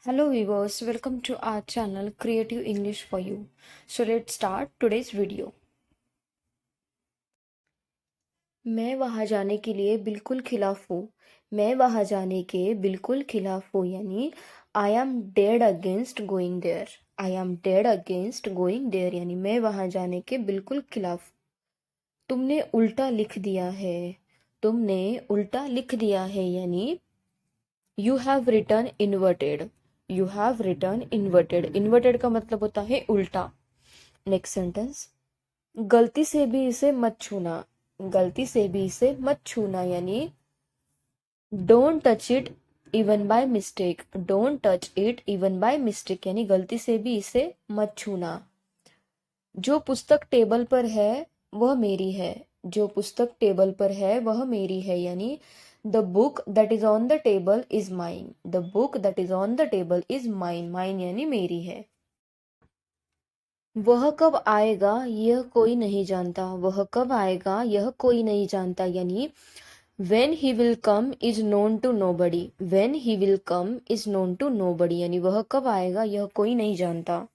Hello viewers, welcome to our channel Creative English for You. So let's start today's video. मैं वहाँ जाने के लिए बिल्कुल खिलाफ हूँ। मैं वहाँ जाने के बिल्कुल खिलाफ हूँ यानी I am dead against going there. I am dead against going there यानी मैं वहाँ जाने के बिल्कुल खिलाफ। तुमने उल्टा लिख दिया है। तुमने उल्टा लिख दिया है यानी you have written inverted. You have written inverted. Inverted का मतलब होता है उल्टा। नेक्स्ट सेंटेंस, गलती से भी इसे मत छूना। गलती से भी इसे मत छूना यानी don't touch it even by mistake. Don't touch it even by mistake यानी गलती से भी इसे मत छूना। जो पुस्तक टेबल पर है वह मेरी है। जो पुस्तक टेबल पर है वह मेरी है यानी the book that is on the table is mine. The book that is on the table is mine. Mine यानी मेरी है। वह कब आएगा यह कोई नहीं जानता। वह कब आएगा यह कोई नहीं जानता यानी when he will come is known to nobody। when he will come is known to nobody यानी वह कब आएगा यह कोई नहीं जानता।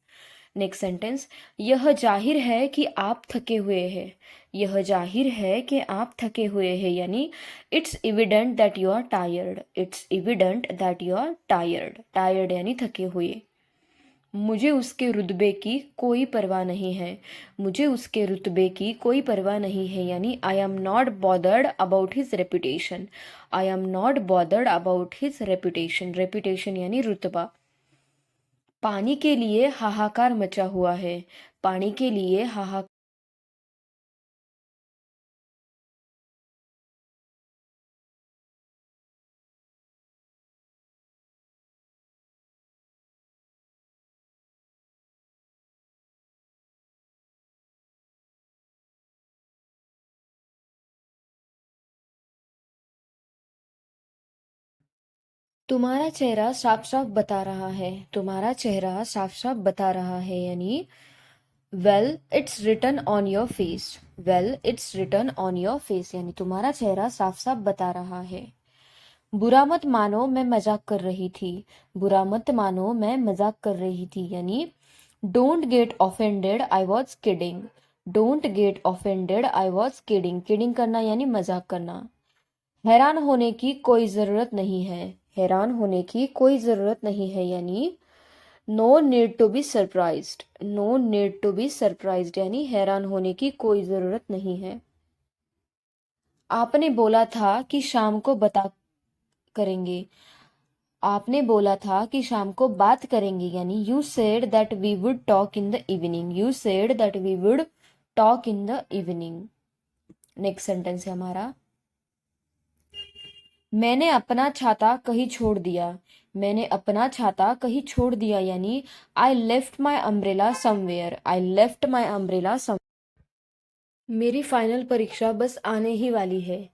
नेक्स्ट सेंटेंस, यह जाहिर है कि आप थके हुए हैं। यह जाहिर है कि आप थके हुए हैं यानी it's evident that you are tired. It's evident that you are tired. Tired यानी थके हुए। मुझे उसके रुतबे की कोई परवाह नहीं है। मुझे उसके रुतबे की कोई परवाह नहीं है यानी I am not bothered about his reputation. I am not bothered about his reputation. Reputation यानी रुतबा। पानी के लिए हाहाकार मचा हुआ है। पानी के लिए हाहाकार। तुम्हारा चेहरा साफ साफ बता रहा है। तुम्हारा चेहरा साफ साफ बता रहा है यानी well it's written on your face. Well it's written on your face यानी तुम्हारा चेहरा साफ साफ बता रहा है। बुरा मत मानो मैं मजाक कर रही थी। बुरा मत मानो मैं मजाक कर रही थी यानी don't get offended I was kidding. Don't get offended I was kidding. Kidding करना यानी मजाक करना। हैरान होने की कोई ज़रूरत नहीं है। हैरान होने की कोई ज़रूरत नहीं है यानी no need to be surprised. No need to be surprised यानी हैरान होने की कोई ज़रूरत नहीं है। आपने बोला था कि शाम को बता करेंगे। आपने बोला था कि शाम को बात करेंगे यानी you said that we would talk in the evening. You said that we would talk in the evening. Next sentence है हमारा, मैंने अपना छाता कहीं छोड़ दिया। मैंने अपना छाता कहीं छोड़ दिया यानी I left my umbrella somewhere. I left my umbrella some. मेरी फाइनल परीक्षा बस आने ही वाली है।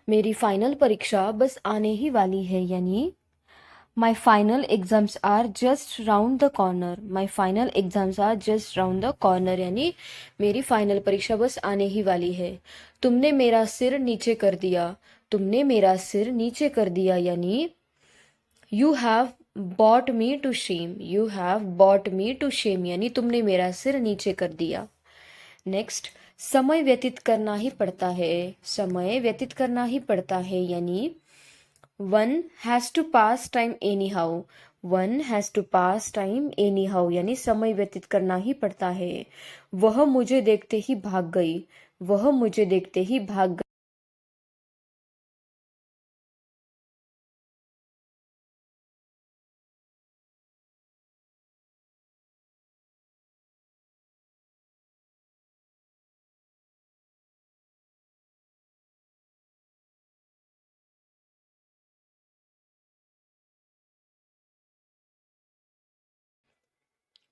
मेरी फाइनल परीक्षा बस आने ही वाली है यानी my final exams are just round the corner. My final exams are just round the corner यानी मेरी फाइनल परीक्षा बस आने ही वाली है। तुमने मेरा सिर नीचे कर दिया। तुमने मेरा सिर नीचे कर दिया यानी you have brought me to shame. You have brought me to shame यानी तुमने मेरा सिर नीचे कर दिया। नेक्स्ट, समय व्यतीत करना ही पड़ता है। समय व्यतीत करना ही पड़ता है यानी one has to pass time anyhow. One has to pass time anyhow यानी समय व्यतीत करना ही पड़ता है। वह मुझे देखते ही भाग गई। वह मुझे देखते ही भाग गई।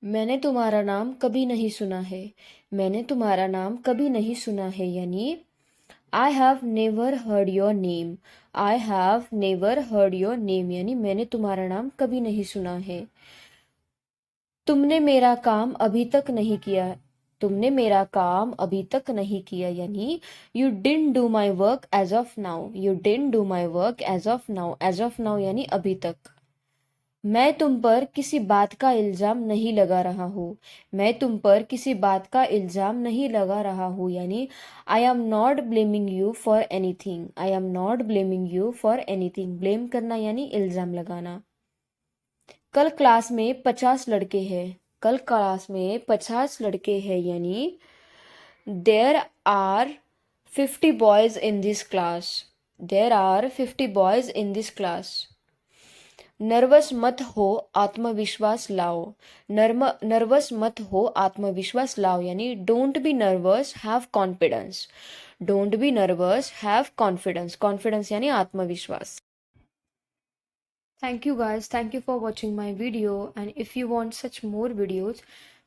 मैंने तुम्हारा नाम कभी नहीं सुना है। मैंने तुम्हारा नाम कभी नहीं सुना है यानी I have never heard your name. I have never heard your name यानी मैंने तुम्हारा नाम कभी नहीं सुना है। तुमने मेरा काम अभी तक नहीं किया। तुमने मेरा काम अभी तक नहीं किया यानी you didn't do my work as of now. You didn't do my work as of now. As of now यानी अभी तक। मैं तुम पर किसी बात का इल्ज़ाम नहीं लगा रहा हूँ। मैं तुम पर किसी बात का इल्ज़ाम नहीं लगा रहा हूँ यानी I am not blaming you for anything. I am not blaming you for anything. Blame करना यानी इल्ज़ाम लगाना। कल क्लास में 50 लड़के हैं। कल क्लास में 50 लड़के हैं यानी there are 50 boys in this class. There are 50 boys in this class. Nervous मत हो, आत्मविश्वास लाओ। नर्वस मत हो, आत्मविश्वास लाओ यानी don't be nervous, have confidence. Don't be nervous, have confidence. Confidence यानी आत्मविश्वास। Thank you guys. Thank you for watching my video. And if you want such more videos,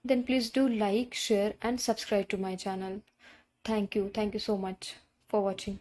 then please do like, share, and subscribe to my channel. Thank you. Thank you so much for watching.